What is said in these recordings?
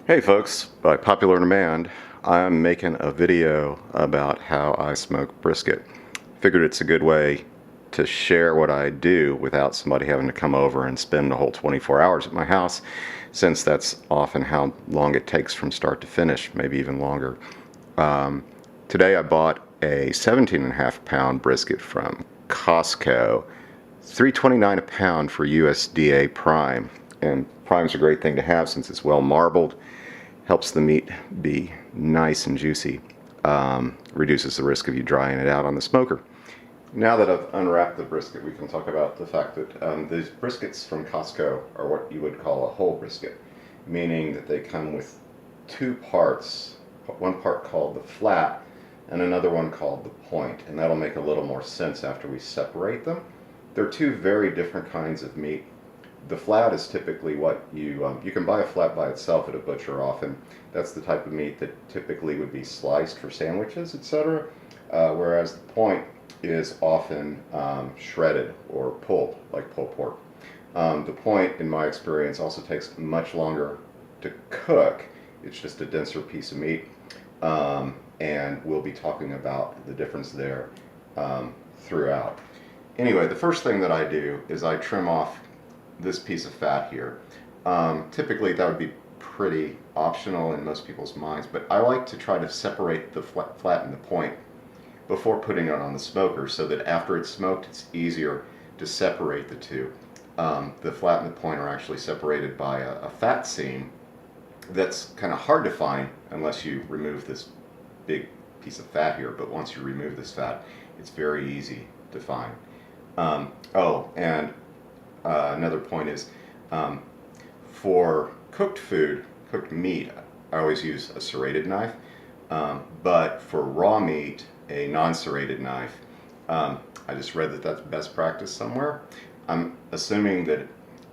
Hey folks, by popular demand, I'm making a video about how I smoke brisket. Figured it's a good way to share what I do without somebody having to come over and spend the whole 24 hours at my house, since that's often how long it takes from start to finish, maybe even longer. Today I bought a 17.5 pound brisket from Costco, $3.29 a pound for USDA prime. And prime's a great thing to have since it's well marbled, helps the meat be nice and juicy, reduces the risk of you drying it out on the smoker. Now that I've unwrapped the brisket, we can talk about the fact that these briskets from Costco are what you would call a whole brisket, meaning that they come with two parts, one part called the flat and another one called the point, and that'll make a little more sense after we separate them. They're two very different kinds of meat. The flat is typically what you can buy a flat by itself at a butcher often. That's the type of meat that typically would be sliced for sandwiches, etc. Whereas the point is often shredded or pulled, like pulled pork. The point, in my experience, also takes much longer to cook. It's just a denser piece of meat, and we'll be talking about the difference there throughout. Anyway, the first thing that I do is I trim off this piece of fat here. Typically that would be pretty optional in most people's minds, but I like to try to separate the flat and the point before putting it on the smoker so that after it's smoked it's easier to separate the two. The flat and the point are actually separated by a fat seam that's kind of hard to find unless you remove this big piece of fat here, but once you remove this fat it's very easy to find. Another point is, for cooked food, cooked meat, I always use a serrated knife, but for raw meat, a non-serrated knife. I just read that that's best practice somewhere. I'm assuming that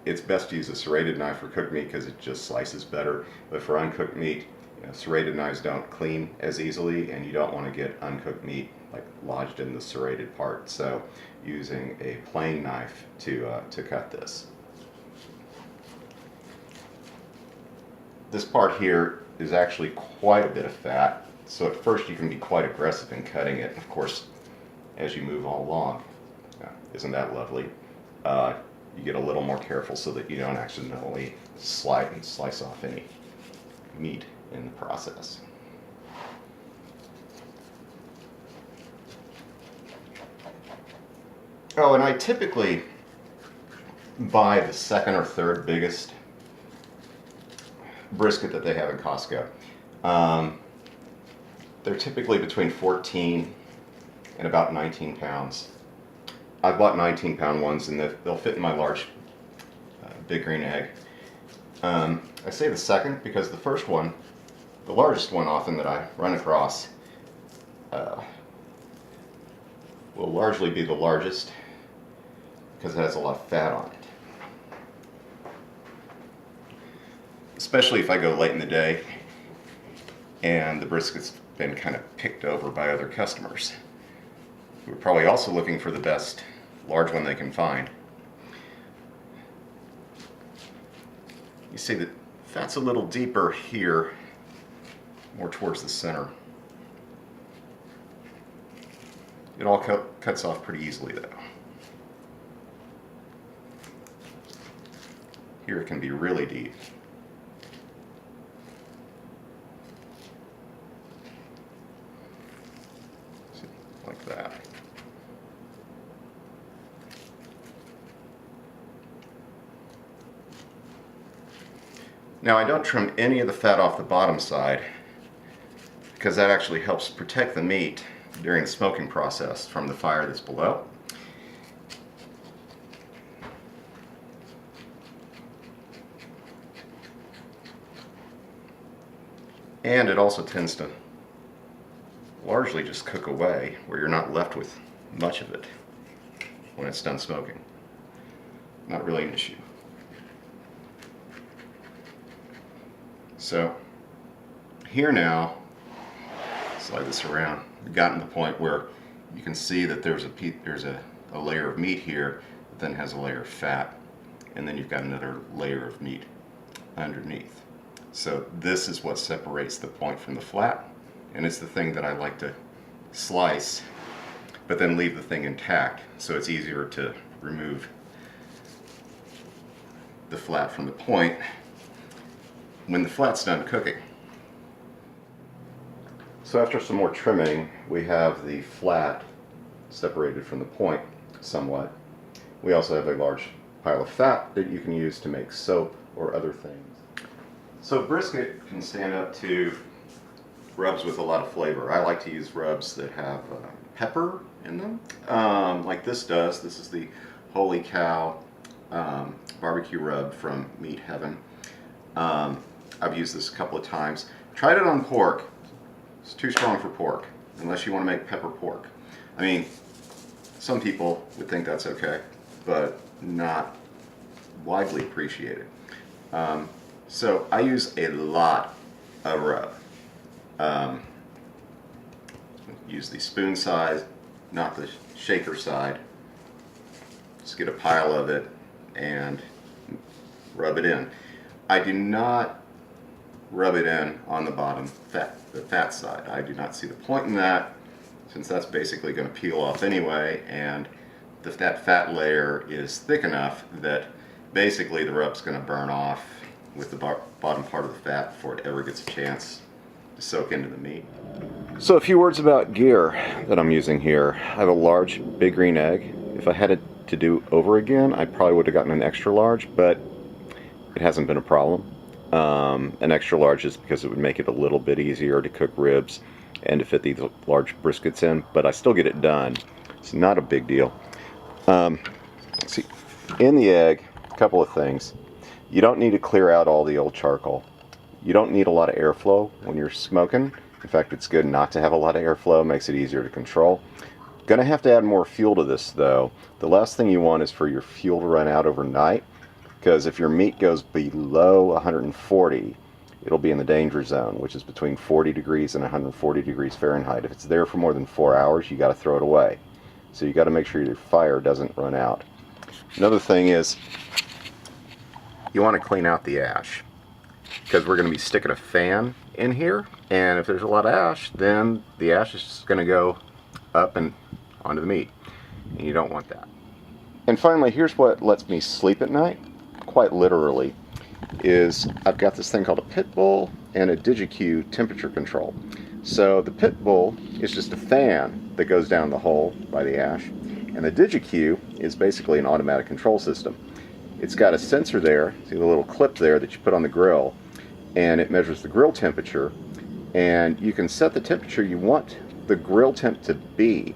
it's best to use a serrated knife for cooked meat because it just slices better, but for uncooked meat, serrated knives don't clean as easily, and you don't want to get uncooked meat like lodged in the serrated part. So using a plain knife to cut this. This part here is actually quite a bit of fat, so at first you can be quite aggressive in cutting it. Of course, as you move all along, isn't that lovely? You get a little more careful so that you don't accidentally slice off any meat in the process. Oh, and I typically buy the second or third biggest brisket that they have in Costco. They're typically between 14 and about 19 pounds. I've bought 19-pound ones, and they'll fit in my large big green egg. I say the second because the first one, the largest one often that I run across, will largely be the largest because it has a lot of fat on it. Especially if I go late in the day and the brisket's been kind of picked over by other customers who are probably also looking for the best large one they can find. You see that fat's a little deeper here, more towards the center. It all cuts off pretty easily though. Here it can be really deep. See, like that. Now I don't trim any of the fat off the bottom side because that actually helps protect the meat during the smoking process from the fire that's below. And it also tends to largely just cook away where you're not left with much of it when it's done smoking. Not really an issue. So here now, slide this around, we've gotten to the point where you can see that there's a layer of meat here that then has a layer of fat, and then you've got another layer of meat underneath. So this is what separates the point from the flat, and it's the thing that I like to slice, but then leave the thing intact so it's easier to remove the flat from the point when the flat's done cooking. So after some more trimming, we have the flat separated from the point somewhat. We also have a large pile of fat that you can use to make soap or other things. So brisket can stand up to rubs with a lot of flavor. I like to use rubs that have pepper in them, like this does. This is the Holy Cow barbecue rub from Meat Heaven. I've used this a couple of times. Tried it on pork. It's too strong for pork, unless you want to make pepper pork. I mean, some people would think that's okay, but not widely appreciated. So I use a lot of rub. Use the spoon size, not the shaker side. Just get a pile of it and rub it in. I do not rub it in on the bottom the fat side. I do not see the point in that, since that's basically going to peel off anyway, and that fat layer is thick enough that basically the rub's going to burn off with the bottom part of the fat before it ever gets a chance to soak into the meat. So a few words about gear that I'm using here. I have a large big green egg. If I had it to do over again, I probably would have gotten an extra large, but it hasn't been a problem. An extra large is because it would make it a little bit easier to cook ribs and to fit these large briskets in, but I still get it done. It's not a big deal. See, in the egg, a couple of things. You don't need to clear out all the old charcoal. You don't need a lot of airflow when you're smoking. In fact, it's good not to have a lot of airflow. It makes it easier to control. Gonna have to add more fuel to this though. The last thing you want is for your fuel to run out overnight, because if your meat goes below 140, it'll be in the danger zone, which is between 40 degrees and 140 degrees Fahrenheit. If it's there for more than 4 hours, you got to throw it away. So you got to make sure your fire doesn't run out. Another thing is, you want to clean out the ash, because we're going to be sticking a fan in here, and if there's a lot of ash, then the ash is just going to go up and onto the meat, and you don't want that. And finally, here's what lets me sleep at night, quite literally, is I've got this thing called a pit bull and a DigiQ temperature control. So the pit bull is just a fan that goes down the hole by the ash, and the DigiQ is basically an automatic control system. It's got a sensor there, see the little clip there that you put on the grill, and it measures the grill temperature, and you can set the temperature you want the grill temp to be,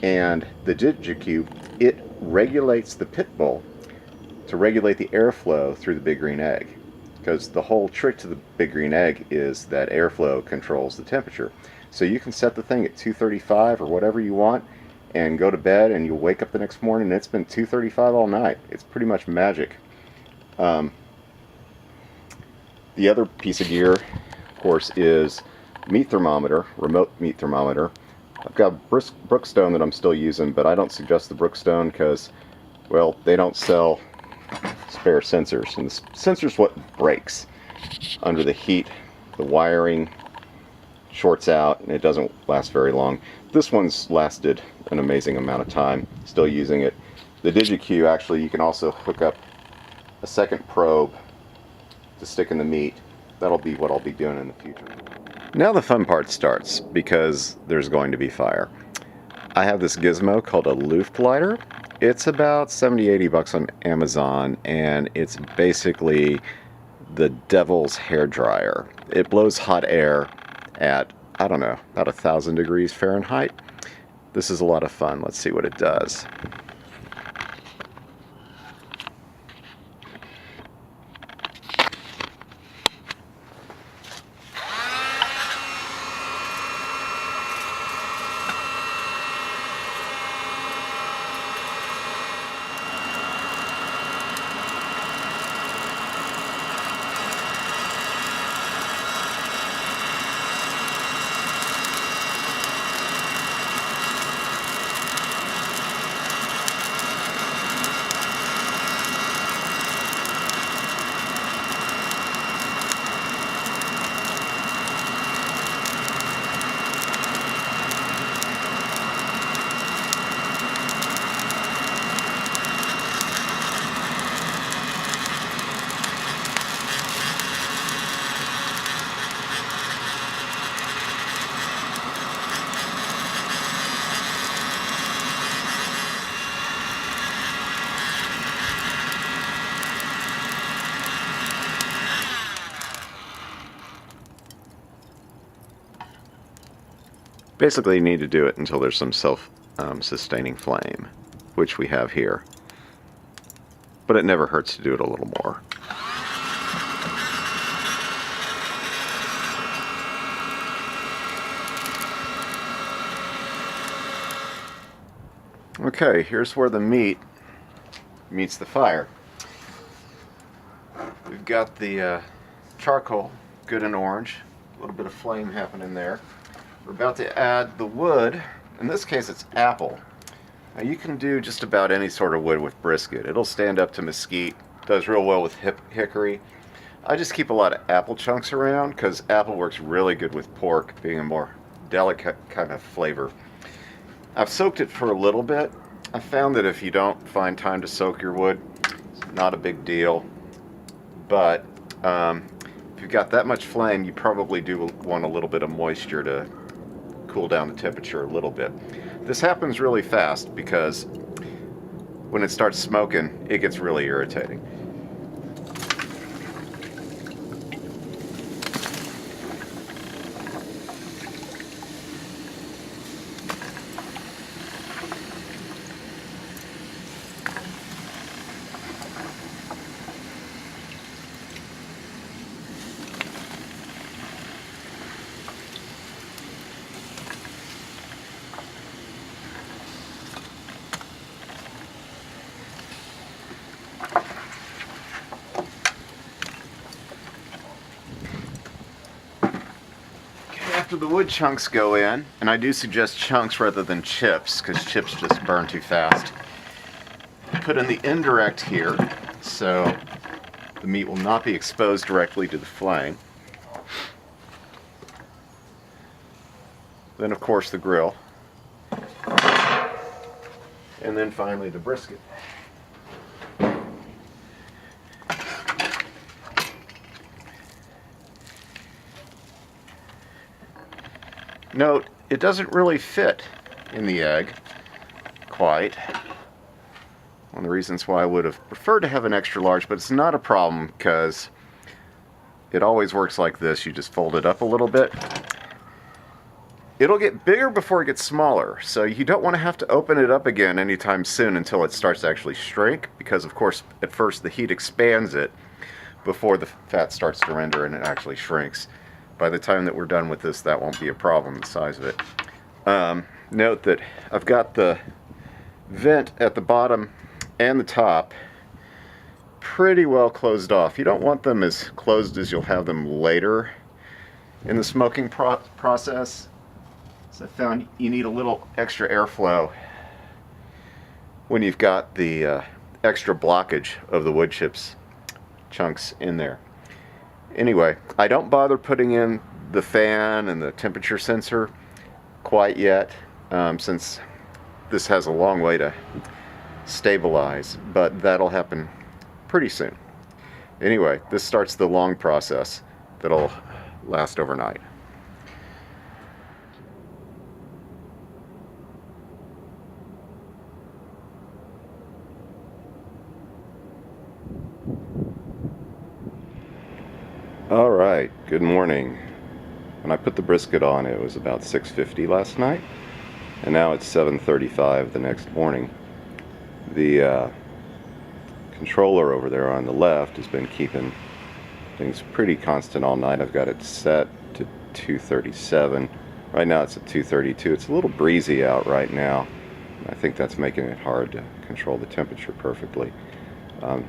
and the DigiQ, it regulates the pit bull to regulate the airflow through the big green egg, because the whole trick to the big green egg is that airflow controls the temperature. So you can set the thing at 235 or whatever you want and go to bed, and you'll wake up the next morning and it's been 235 all night. It's pretty much magic. The other piece of gear, of course, is meat thermometer, remote meat thermometer. I've got Brookstone that I'm still using, but I don't suggest the Brookstone because, well, they don't sell spare sensors, and the sensor's what breaks under the heat. The wiring shorts out and it doesn't last very long. This one's lasted an amazing amount of time, still using it. The DigiQ, actually, you can also hook up a second probe to stick in the meat. That'll be what I'll be doing in the future. Now the fun part starts, because there's going to be fire. I have this gizmo called a Luft lighter. It's about 70-80 bucks on Amazon, and it's basically the devil's hair dryer. It blows hot air at, I don't know, about 1,000 degrees Fahrenheit. This is a lot of fun. Let's see what it does. Basically, you need to do it until there's some self-sustaining flame, which we have here. But it never hurts to do it a little more. Okay, here's where the meat meets the fire. We've got the charcoal, good and orange, a little bit of flame happening there. We're about to add the wood. In this case, it's apple. Now, you can do just about any sort of wood with brisket. It'll stand up to mesquite, does real well with hickory. I just keep a lot of apple chunks around because apple works really good with pork, being a more delicate kind of flavor. I've soaked it for a little bit. I found that if you don't find time to soak your wood, it's not a big deal. But if you've got that much flame, you probably do want a little bit of moisture to cool down the temperature a little bit. This happens really fast because when it starts smoking, it gets really irritating. After the wood chunks go in, and I do suggest chunks rather than chips because chips just burn too fast, put in the indirect here so the meat will not be exposed directly to the flame. Then of course the grill, and then finally the brisket. Note, it doesn't really fit in the egg quite. One of the reasons why I would have preferred to have an extra large, but it's not a problem because it always works like this. You just fold it up a little bit. It'll get bigger before it gets smaller, so you don't want to have to open it up again anytime soon until it starts to actually shrink, because of course at first the heat expands it before the fat starts to render and it actually shrinks. By the time that we're done with this, that won't be a problem, the size of it. Note that I've got the vent at the bottom and the top pretty well closed off. You don't want them as closed as you'll have them later in the smoking process. So I found you need a little extra airflow when you've got the extra blockage of the wood chips chunks in there. Anyway, I don't bother putting in the fan and the temperature sensor quite yet, since this has a long way to stabilize, but that'll happen pretty soon. Anyway, this starts the long process that'll last overnight. Alright, good morning. When I put the brisket on, it was about 6:50 last night, and now it's 7:35 the next morning. The controller over there on the left has been keeping things pretty constant all night. I've got it set to 237. Right now it's at 232. It's a little breezy out right now. I think that's making it hard to control the temperature perfectly.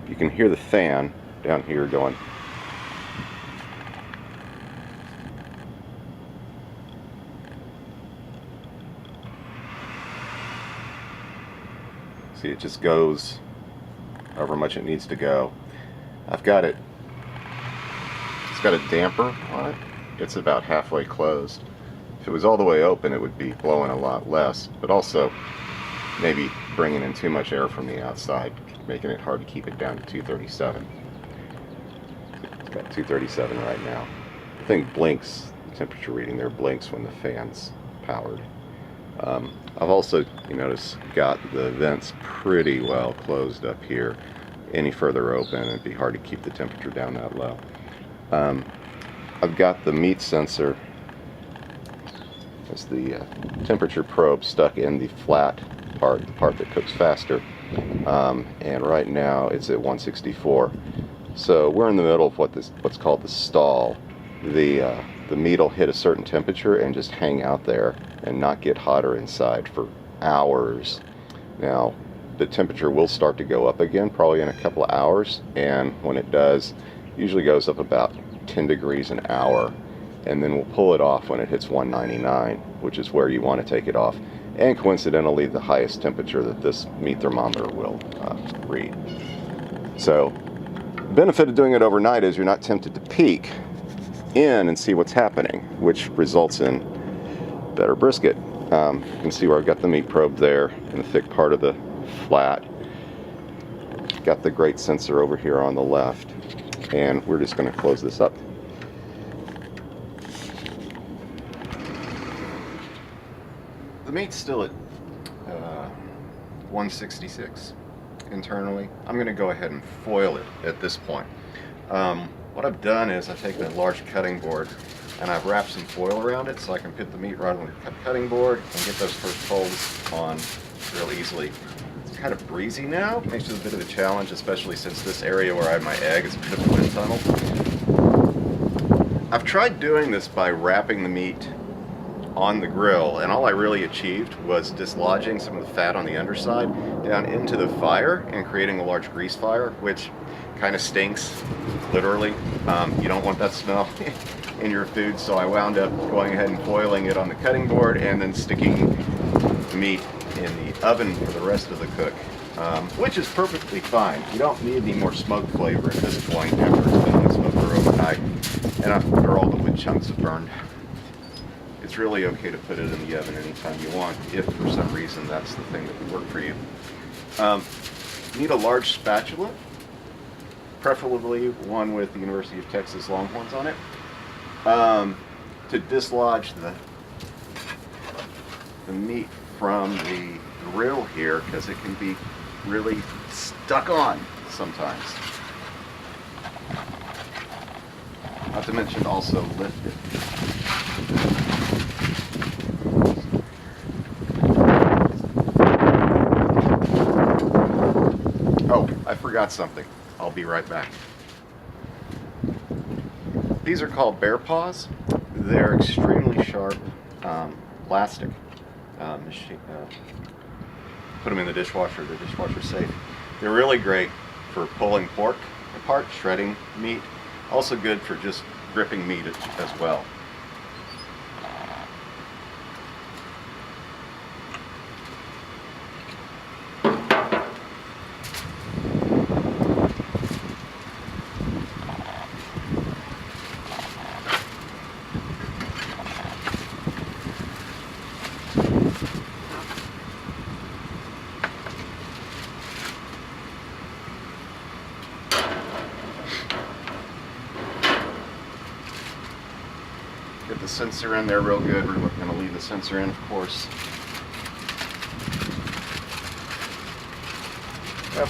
You can hear the fan down here going. See, it just goes however much it needs to go. I've got it, it's got a damper on it. It's about halfway closed. If it was all the way open, it would be blowing a lot less, but also maybe bringing in too much air from the outside, making it hard to keep it down to 237. It's got 237 right now. The thing blinks, the temperature reading there blinks when the fan's powered. I've also, you notice, got the vents pretty well closed up here. Any further open, it'd be hard to keep the temperature down that low. I've got the meat sensor is the temperature probe stuck in the flat part, the part that cooks faster. And right now it's at 164. So we're in the middle of what's called the stall. The meat will hit a certain temperature and just hang out there and not get hotter inside for hours. Now, the temperature will start to go up again probably in a couple of hours, and when it does, usually goes up about 10 degrees an hour, and then we'll pull it off when it hits 199, which is where you want to take it off, and coincidentally the highest temperature that this meat thermometer will read. So the benefit of doing it overnight is you're not tempted to peek in and see what's happening, which results in better brisket. You can see where I've got the meat probe there in the thick part of the flat. Got the grate sensor over here on the left, and we're just going to close this up. The meat's still at 166 internally. I'm going to go ahead and foil it at this point. What I've done is I've taken a large cutting board and I've wrapped some foil around it so I can put the meat right on the cutting board and get those first folds on real easily. It's kind of breezy now, makes it a bit of a challenge, especially since this area where I have my egg is a bit of a wind tunnel. I've tried doing this by wrapping the meat on the grill, and all I really achieved was dislodging some of the fat on the underside down into the fire and creating a large grease fire, which kind of stinks, literally. You don't want that smell in your food, so I wound up going ahead and foiling it on the cutting board and then sticking the meat in the oven for the rest of the cook, which is perfectly fine. You don't need any more smoke flavor at this point after it's been on the smoker overnight and after all the wood chunks have burned. It's really okay to put it in the oven anytime you want, if for some reason that's the thing that would work for you. You need a large spatula, preferably one with the University of Texas Longhorns on it, to dislodge the meat from the grill here, because it can be really stuck on sometimes. Not to mention also lift it. Oh, I forgot something. I'll be right back. These are called bear paws. They're extremely sharp plastic. Put them in the dishwasher. They're dishwasher safe. They're really great for pulling pork apart, shredding meat. Also good for just gripping meat as well. Get the sensor in there real good. We're going to leave the sensor in, of course.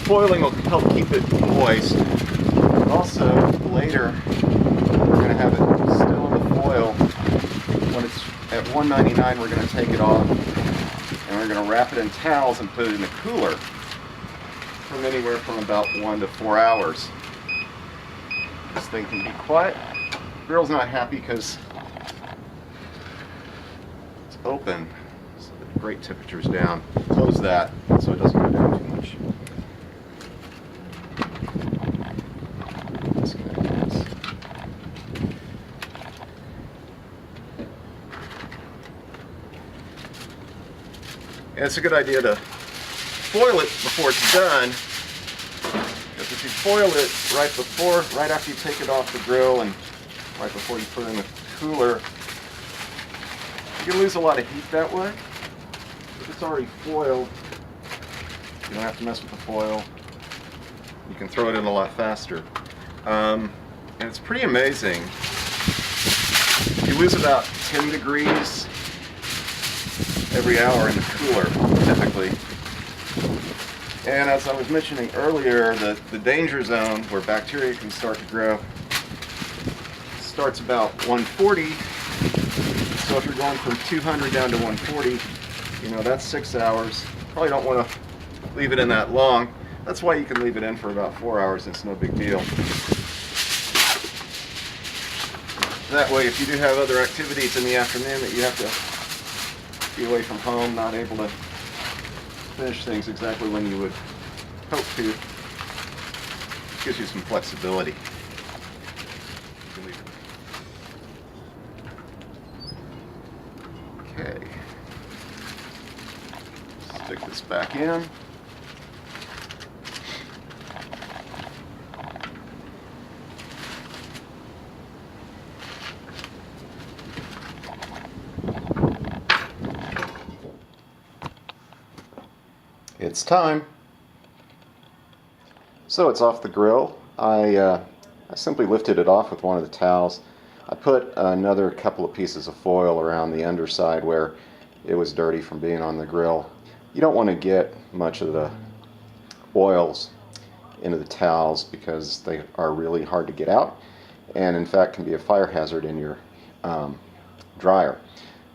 Foiling will help keep it moist. Also, later, we're going to have it still in the foil. When it's at 199, we're going to take it off, and we're going to wrap it in towels and put it in the cooler from anywhere from about 1 to 4 hours. This thing can be quiet. The grill's not happy because it's open, so the grate temperature's down. Close that so it doesn't go down too much. Disconnect this. And it's a good idea to foil it before it's done, because if you foil it right after you take it off the grill and right before you put it in the cooler, you can lose a lot of heat that way. If it's already foiled, you don't have to mess with the foil. You can throw it in a lot faster. And it's pretty amazing. You lose about 10 degrees every hour in the cooler, typically. And as I was mentioning earlier, the danger zone where bacteria can start to grow starts about 140, So if you're going from 200 down to 140, you know, that's 6 hours. Probably don't want to leave it in that long. That's why you can leave it in for about 4 hours. It's no big deal. That way, if you do have other activities in the afternoon that you have to be away from home, not able to finish things exactly when you would hope to, it gives you some flexibility. Okay. Stick this back in. It's time. So it's off the grill. I simply lifted it off with one of the towels. I put another couple of pieces of foil around the underside where it was dirty from being on the grill. You don't want to get much of the oils into the towels because they are really hard to get out, and in fact can be a fire hazard in your dryer.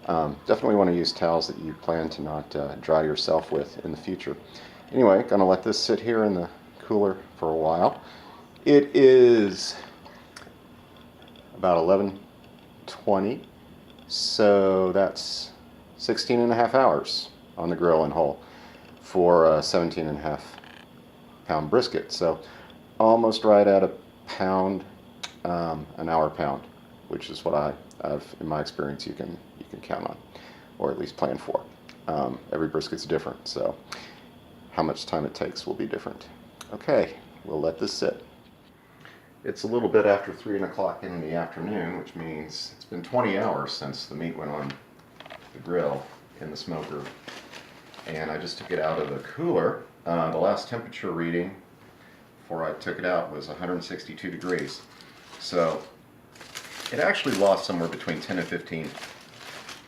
Definitely want to use towels that you plan to not dry yourself with in the future. Anyway, gonna let this sit here in the cooler for a while. It is about 11:20, so that's 16 and a half hours on the grill and whole for a 17 and a half pound brisket. So almost right at a pound, an hour pound, which is what I've in my experience you can count on, or at least plan for. Every brisket's different, so how much time it takes will be different. Okay, we'll let this sit. It's a little bit after 3 o'clock in the afternoon, which means it's been 20 hours since the meat went on the grill in the smoker, and I just took it out of the cooler. The last temperature reading before I took it out was 162 degrees. So it actually lost somewhere between 10 and 15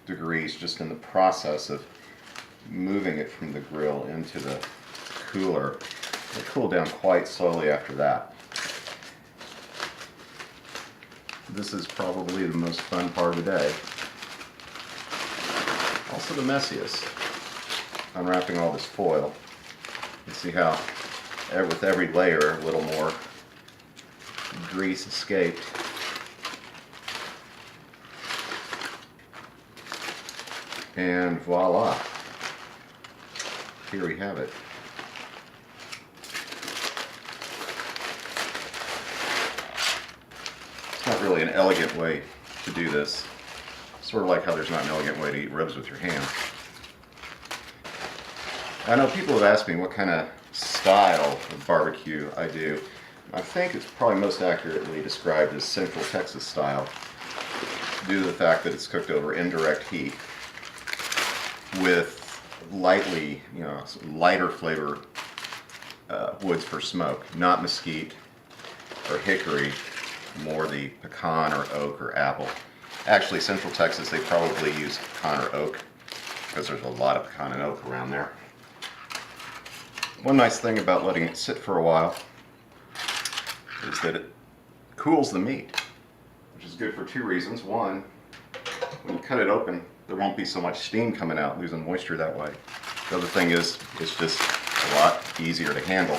degrees just in the process of moving it from the grill into the cooler. It cooled down quite slowly after that. This is probably the most fun part of the day. Also the messiest. Unwrapping all this foil. You see how with every layer a little more grease escaped. And voila, here we have it. It's not really an elegant way to do this. Sort of like how there's not an elegant way to eat ribs with your hands. I know people have asked me what kind of style of barbecue I do. I think it's probably most accurately described as Central Texas style, due to the fact that it's cooked over indirect heat with lightly, lighter flavor woods for smoke, not mesquite or hickory, more the pecan or oak or apple. Actually, Central Texas, they probably use pecan or oak because there's a lot of pecan and oak around there. One nice thing about letting it sit for a while is that it cools the meat, which is good for two reasons. One, when you cut it open, there won't be so much steam coming out, losing moisture that way. The other thing is, it's just a lot easier to handle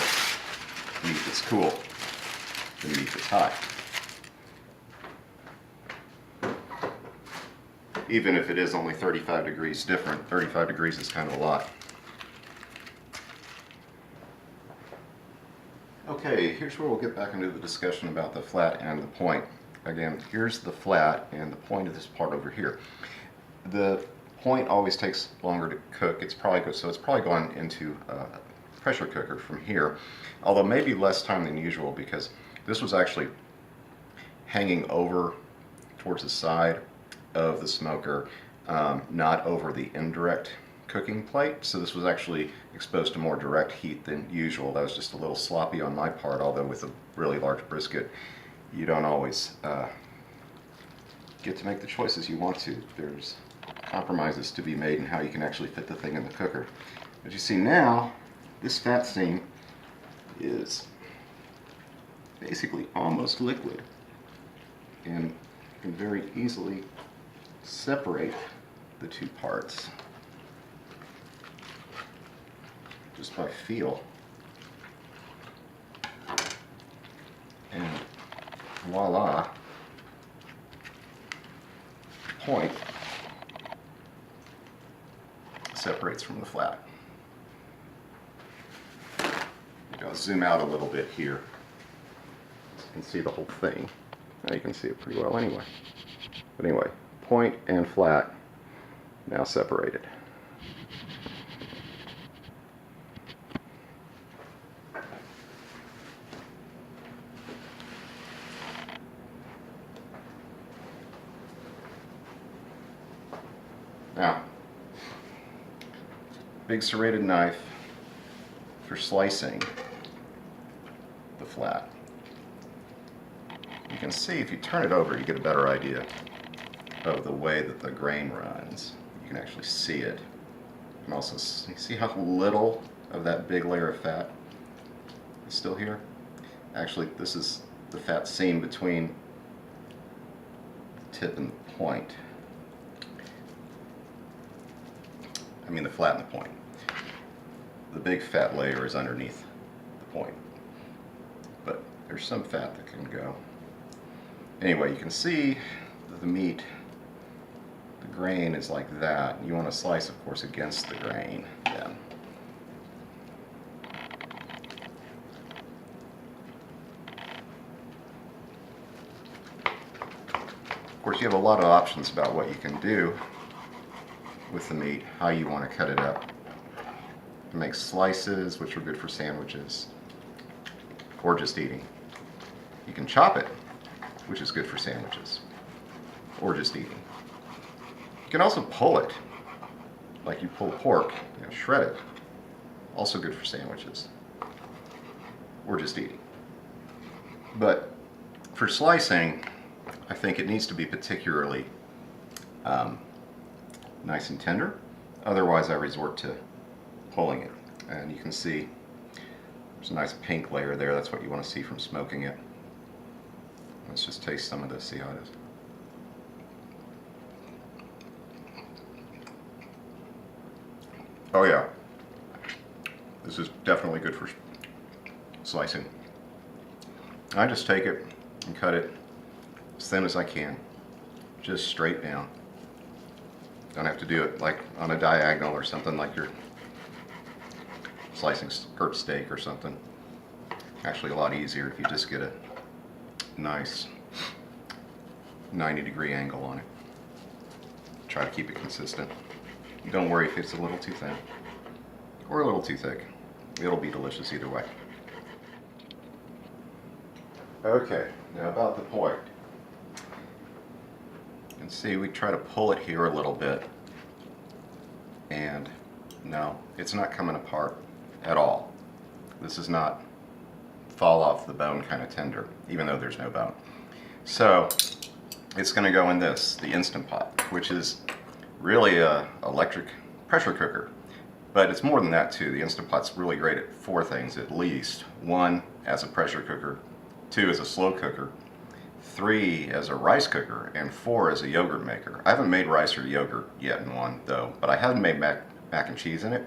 meat that's cool than meat that's hot. Even if it is only 35 degrees different, 35 degrees is kind of a lot. Okay, here's where we'll get back into the discussion about the flat and the point. Again, here's the flat and the point of this part over here. The point always takes longer to cook. It's probably going into a pressure cooker from here, although maybe less time than usual because this was actually hanging over towards the side of the smoker, not over the indirect cooking plate. So this was actually exposed to more direct heat than usual. That was just a little sloppy on my part, although with a really large brisket, you don't always get to make the choices you want to. There's compromises to be made in how you can actually fit the thing in the cooker. But you see now, this fat seam is basically almost liquid and can very easily separate the two parts just by feel. And voila, the point separates from the flat. I'll zoom out a little bit here so you can see the whole thing. Now you can see it pretty well anyway. But anyway, point and flat now separated. Now, big serrated knife for slicing the flat. You can see if you turn it over, you get a better idea of the way that the grain runs. You can actually see it. You can also see how little of that big layer of fat is still here. Actually, this is the fat seam between the tip and the point. I mean the flat and the point. The big fat layer is underneath the point. But there's some fat that can go. Anyway, you can see that the meat, the grain is like that. You want to slice, of course, against the grain then. Of course, you have a lot of options about what you can do with the meat, how you want to cut it up. You can make slices, which are good for sandwiches, or just eating. You can chop it, which is good for sandwiches, or just eating. You can also pull it, like you pull pork, shred it, also good for sandwiches, or just eating. But for slicing, I think it needs to be particularly nice and tender. Otherwise, I resort to pulling it. And you can see there's a nice pink layer there. That's what you want to see from smoking it. Let's just taste some of this, see how it is. Oh yeah, this is definitely good for slicing. I just take it and cut it as thin as I can, just straight down. Don't have to do it like on a diagonal or something like you're slicing skirt steak or something. Actually a lot easier if you just get a nice 90-degree angle on it. Try to keep it consistent. Don't worry if it's a little too thin or a little too thick. It'll be delicious either way. Okay, now about the point. You can see we try to pull it here a little bit, and no, it's not coming apart at all. This is not fall off the bone kind of tender, even though there's no bone. So it's going to go in this, the Instant Pot, which is really a electric pressure cooker. But it's more than that too. The Instant Pot's really great at 4 things at least. 1, as a pressure cooker. 2, as a slow cooker. 3, as a rice cooker. And 4, as a yogurt maker. I haven't made rice or yogurt yet in one though, but I have made mac and cheese in it.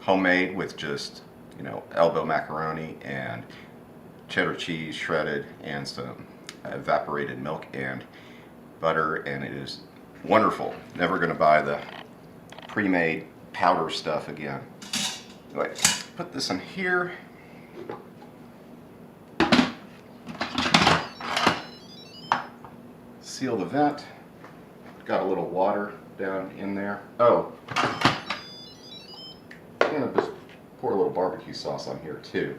Homemade with just, elbow macaroni and cheddar cheese shredded and some evaporated milk and butter, and it is wonderful. Never going to buy the pre-made powder stuff again. Anyway, put this in here. Seal the vent. Got a little water down in there. Oh, I'm going to just pour a little barbecue sauce on here too.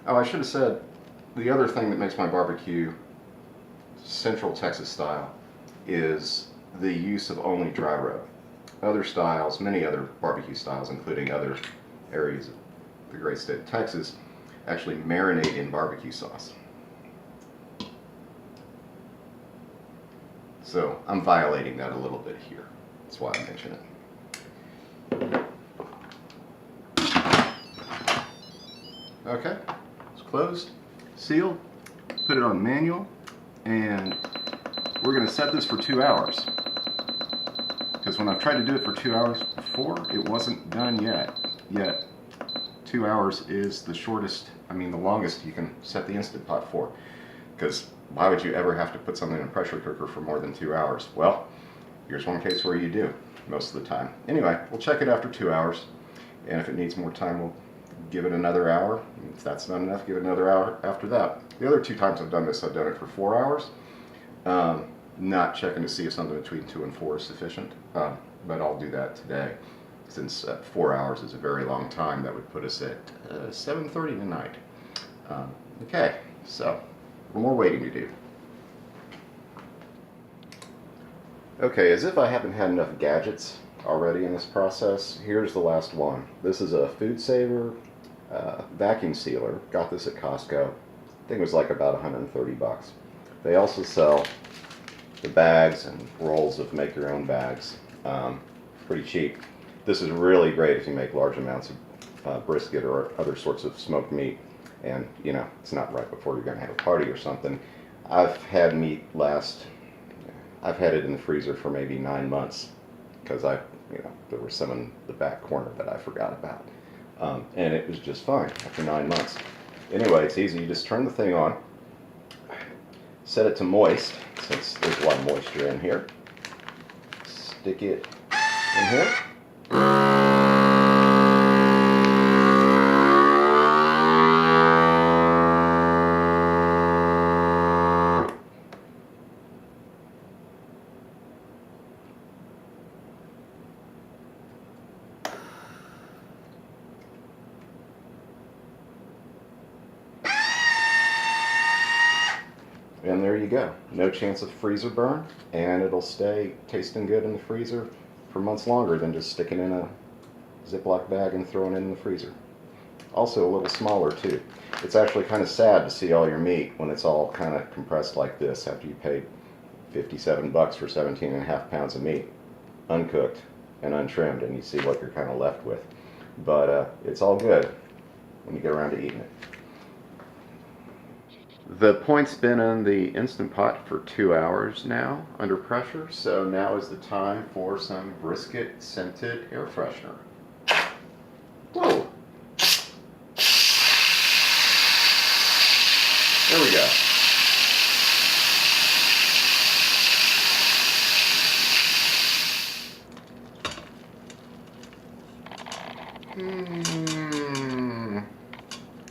Oh, I should have said, the other thing that makes my barbecue Central Texas style is the use of only dry rub. Other styles, many other barbecue styles, including other areas of the great state of Texas, actually marinate in barbecue sauce. So I'm violating that a little bit here. That's why I mention it. Okay, it's closed, sealed, put it on manual, and we're going to set this for 2 hours. Because when I've tried to do it for 2 hours before, it wasn't done yet. 2 hours is the shortest, the longest you can set the Instant Pot for. Because why would you ever have to put something in a pressure cooker for more than 2 hours? Well, here's one case where you do, most of the time. Anyway, we'll check it after 2 hours. And if it needs more time, we'll give it another hour. If that's not enough, give it another hour after that. The other 2 times I've done this, I've done it for 4 hours. Not checking to see if something between 2 and 4 is sufficient, but I'll do that today, since 4 hours is a very long time. That would put us at 7:30 tonight. Okay, so one more waiting to do. Okay, as if I haven't had enough gadgets already in this process, here's the last one. This is a Food Saver vacuum sealer. Got this at Costco. I think it was like about 130 bucks. They also sell the bags and rolls of make your own bags. Pretty cheap. This is really great if you make large amounts of brisket or other sorts of smoked meat, and it's not right before you're going to have a party or something. I've had meat last, I've had it in the freezer for maybe 9 months, because there was some in the back corner that I forgot about, and it was just fine after 9 months. Anyway, it's easy. You just turn the thing on, set it to moist, since there's a lot of moisture in here. Stick it in here. And there you go. No chance of freezer burn, and it'll stay tasting good in the freezer for months longer than just sticking in a Ziploc bag and throwing it in the freezer. Also a little smaller too. It's actually kind of sad to see all your meat when it's all kind of compressed like this after you paid 57 bucks for 17.5 pounds of meat, uncooked and untrimmed, and you see what you're kind of left with. But it's all good when you get around to eating it. The point's been in the Instant Pot for 2 hours now, under pressure, so now is the time for some brisket scented air freshener. Whoa! There we go.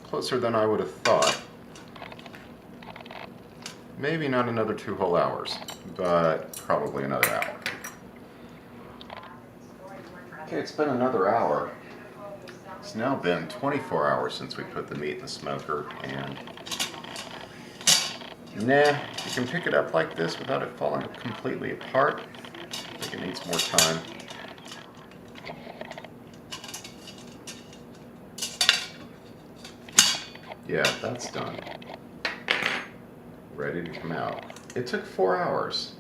Closer than I would have thought. Maybe not another 2 whole hours, but probably another hour. Okay, it's been another hour. It's now been 24 hours since we put the meat in the smoker, and nah, you can pick it up like this without it falling completely apart. I think it needs more time. Yeah, that's done. Ready to come out. It took 4 hours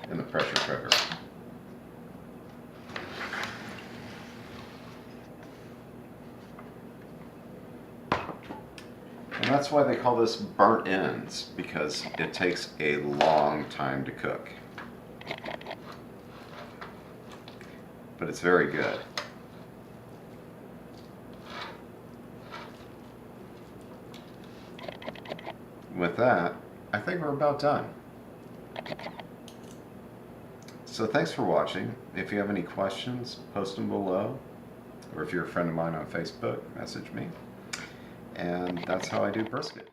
in the pressure cooker. And that's why they call this burnt ends, because it takes a long time to cook. But it's very good. With that, I think we're about done. So thanks for watching. If you have any questions, post them below. Or if you're a friend of mine on Facebook, message me. And that's how I do brisket.